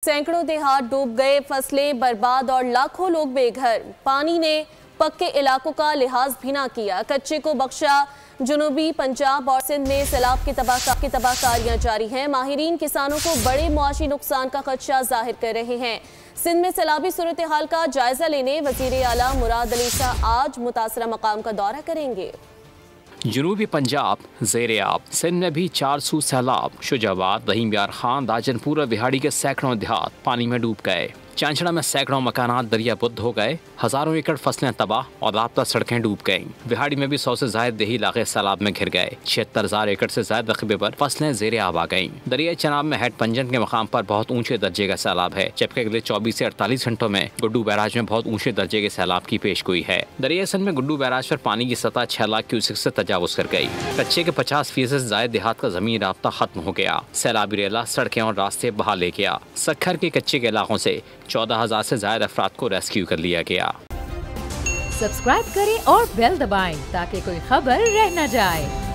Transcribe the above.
सैकड़ों देहात डूब गए, फसलें बर्बाद और लाखों लोग बेघर। पानी ने पक्के इलाकों का लिहाज भी ना किया, कच्चे को बख्शा। जुनूबी पंजाब और सिंध में सैलाब की तबाहकारियां जारी हैं। माहिरीन किसानों को बड़े मुआशी नुकसान का खदशा जाहिर कर रहे हैं। सिंध में सैलाबी सूरत हाल का जायजा लेने वजीर आला मुराद अली शाह आज मुतासरा मकाम का दौरा करेंगे। जनूबी पंजाब ज़ेरे आब, सिंध में भी 400 सैलाब। शुजाबाद, रहीम यार खान, राजनपुर और बिहाड़ी के सैकड़ों देहात पानी में डूब गए। चांचड़ा में सैकड़ों मकानात दरियाबुद्ध हो गए, हजारों एकड़ फसलें तबाह और राब्ता सड़कें डूब गईं। बिहाड़ी में भी 100 से ज्यादा देही इलाके सैलाब में घिर गए। 76,000 एकड़ से ज्यादा रकबे पर फसलें ज़ेरे आब आ गईं। दरिया चनाब में हेड पंजन के मकाम पर बहुत ऊंचे दर्जे का सैलाब है, जबकि अगले 24 से 48 घंटों में गुड्डू बैराज में बहुत ऊंचे दर्जे के सैलाब की पेशगोई है। दरिया सिंध में गुड्डू बैराज पर पानी की सतह 6 लाख क्यूसेक से तजावुज कर गई। कच्चे के 50% से ज्यादा देहात का जमीन राब्ता खत्म हो गया। सैलाबी रेला सड़कें और रास्ते बहा ले गया। सक्खर के कच्चे के इलाकों से 14,000 से ज्यादा अफराद को रेस्क्यू कर लिया गया। सब्सक्राइब करें और बेल दबाएं ताकि कोई खबर रह न जाए।